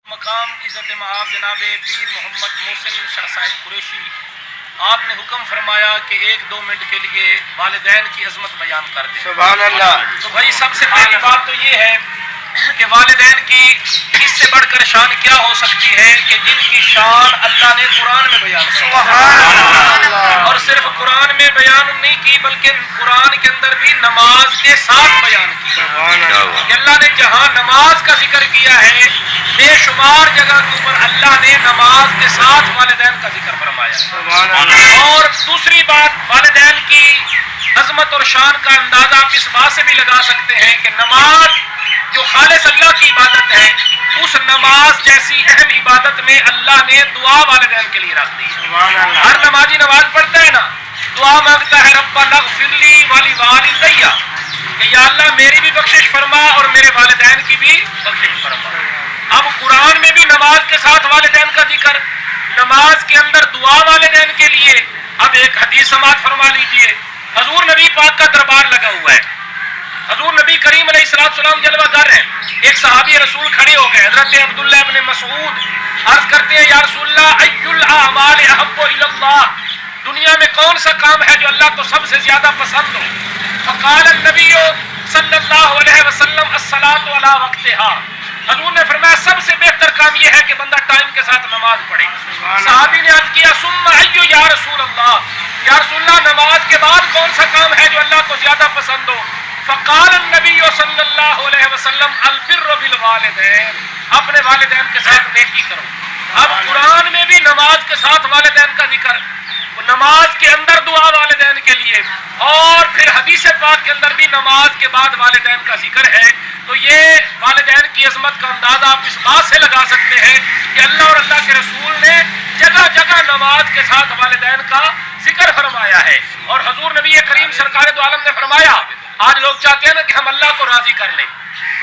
مقام عزت مآب جناب پیر محمد محسن شاہ صاحب قریشی، آپ نے حکم فرمایا کہ 1-2 منٹ کے لیے والدین کی عظمت بیان کر دیں۔ سبحان اللہ۔ تو بھائی سب سے پہلی بات تو یہ ہے کہ والدین کی اس سے بڑھ کر شان کیا ہو سکتی ہے کہ جن کی شان اللہ نے قرآن میں بیان کی، اور صرف قرآن میں بیان نہیں کی بلکہ قرآن کے اندر بھی نماز کے ساتھ بیان کی کہ اللہ نے جہاں نماز کا ذکر کیا ہے بے شمار جگہ کے اوپر اللہ نے نماز کے ساتھ والدین کا ذکر فرمایا۔ اور دوسری بات، والدین کی عظمت اور شان کا اندازہ آپ اس بات سے بھی لگا سکتے ہیں کہ نماز جو خالص اللہ کی عبادت ہے، اس نماز جیسی اہم عبادت میں اللہ نے دعا والدین کے لیے رکھ دی ہے۔ ہر نمازی نماز پڑھتا ہے نا، دعا مانگتا ہے ربنا اغفر لی ولوالدی، کہ یا اللہ میری بھی بخشش فرما اور میرے والدین کی بھی بخشش فرما۔ اب قرآن میں بھی نماز کے ساتھ والدین کا ذکر، نماز کے اندر دعا والدین کے لیے۔ اب ایک حدیث سماعت فرما لیجئے، حضور نبی پاک کا دربار لگا ہوا ہے، حضور نبی کریم علیہ السلام جلوہ گر ہیں، ایک صحابی رسول کھڑے ہو گئے، حضرت عبداللہ ابن مسعود عرض کرتے ہیں یا رسول اللہ ای الاعمال احب الی اللہ، دنیا میں کون سا کام ہے جو اللہ کو سب سے زیادہ پسند ہو؟ فقال النبی صلی اللہ علیہ وسلم الصلاۃ علی وقتها، حضور نے فرمایا سب سے بہتر کام یہ ہے کہ بندہ ٹائم کے ساتھ نماز پڑھے۔ صحابی نے عرض کیا ثم ای یا رسول اللہ، یا رسول اللہ نماز کے بعد کون سا کام ہے جو اللہ کو زیادہ پسند ہو؟ فقال النبی صلی اللہ علیہ وسلم البر بالوالدین، اپنے والدین کے ساتھ نیکی کرو۔ اب قرآن میں بھی نماز کے ساتھ والدین کا ذکر، نماز کے اندر دعا والدین کے لیے، اور پھر حدیث پاک کے اندر بھی نماز کے بعد والدین کا ذکر ہے۔ تو یہ والدین کی عظمت کا اندازہ آپ اس بات سے لگا سکتے ہیں کہ اللہ اور اللہ کے رسول نے جگہ جگہ نماز کے ساتھ والدین کا ذکر فرمایا ہے۔ اور حضور نبی کریم سرکار دو عالم نے فرمایا، آج لوگ چاہتے ہیں نا کہ ہم اللہ کو راضی کر لیں،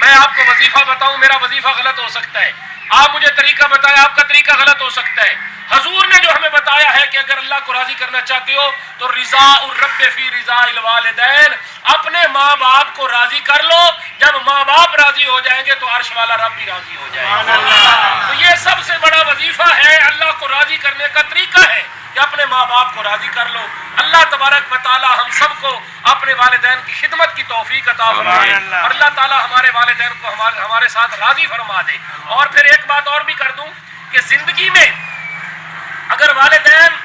میں آپ کو وظیفہ بتاؤں، میرا وظیفہ غلط ہو سکتا ہے، آپ مجھے طریقہ بتائیں، آپ کا طریقہ غلط ہو سکتا ہے۔ حضور نے جو ہمیں بتایا ہے کہ اگر اللہ کو راضی کرنا چاہتے ہو تو رضا الرب فی رضا الوالدین، اپنے ماں باپ کو راضی کر لو، جب ماں باپ راضی ہو جائیں گے تو عرش والا رب بھی راضی ہو جائے گا۔ تو یہ سب سے بڑا وظیفہ ہے، اللہ کو راضی کرنے کا طریقہ ہے کہ اپنے ماں باپ کو راضی کر لو۔ اللہ تبارک و تعالی ہم سب کو اپنے والدین کی خدمت کی توفیق عطا فرمائے، اور اللہ تعالی ہمارے والدین کو ہمارے ساتھ راضی فرما دے۔ اور پھر ایک بات اور بھی کر دوں کہ زندگی میں اگر والدین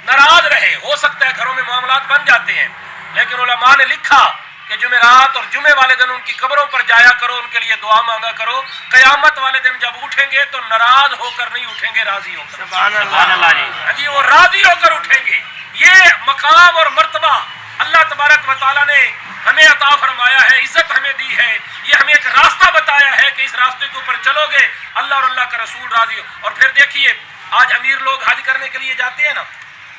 ناراض رہے، ہو سکتا ہے گھروں میں معاملات بن جاتے ہیں، لیکن علماء نے لکھا کہ جمعرات اور جمعے والے دن ان کی قبروں پر جایا کرو، ان کے لیے دعا مانگا کرو، قیامت والے دن جب اٹھیں گے تو ناراض ہو کر نہیں اٹھیں گے، راضی ہو کر۔ سبحان اللہ جی، وہ راضی ہو کر اٹھیں گے۔ یہ مقام اور مرتبہ اللہ تبارک و تعالیٰ نے ہمیں عطا فرمایا ہے، عزت ہمیں دی ہے، یہ ہمیں ایک راستہ بتایا ہے کہ اس راستے کے اوپر چلو گے اللہ اور اللہ کا رسول راضی ہو۔ اور پھر دیکھیے آج امیر لوگ حج کرنے کے لیے جاتے ہیں نا،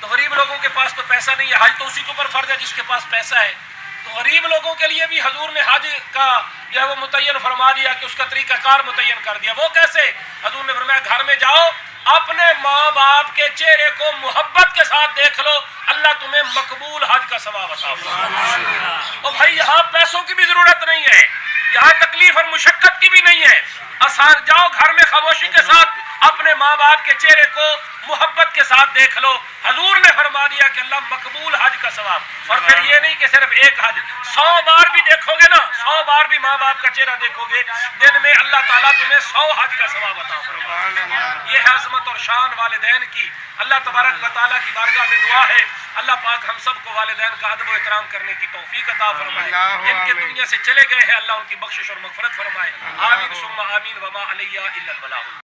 تو غریب لوگوں کے پاس تو پیسہ نہیں ہے، حج تو اسی کے اوپر فرض ہے جس کے پاس پیسہ ہے۔ تو غریب لوگوں کے لیے بھی حضور نے حج کا جو ہے وہ متعین فرما دیا کہ اس کا طریقہ کار متعین کر دیا۔ وہ کیسے؟ حضور نے فرمایا گھر میں جاؤ، اپنے ماں باپ کے چہرے کو محبت کے ساتھ دیکھ لو، اللہ تمہیں مقبول حج کا ثواب عطا فرمائے۔ اور بھائی یہاں پیسوں کی بھی ضرورت نہیں ہے، یہاں تکلیف اور مشقت کی بھی نہیں ہے، آسان جاؤ گھر میں خاموشی کے ساتھ اپنے ماں باپ کے چہرے کو محبت کے ساتھ دیکھ لو۔ حضور نے فرما دیا کہ اللہ مقبول حج کا ثواب۔ اور پھر یہ نہیں کہ صرف ایک حج، 100 بار بھی دیکھو گے نا، 100 بار بھی ماں باپ کا چہرہ دیکھو گے، دن میں اللہ تعالیٰ تمہیں 100 حج کا ثواب عطا فرمائے۔ یہ ہے عظمت اور شان والدین کی۔ اللہ تبارک و تعالیٰ کی بارگاہ میں دعا ہے اللہ پاک ہم سب کو والدین کا ادب و احترام کرنے کی توفیق عطا فرمائے، جن کے دنیا سے چلے گئے ہیں اللہ ان کی بخشش اور مغفرت فرمائے۔ آمین ثم آمین، وما علیہ الا البلاغ۔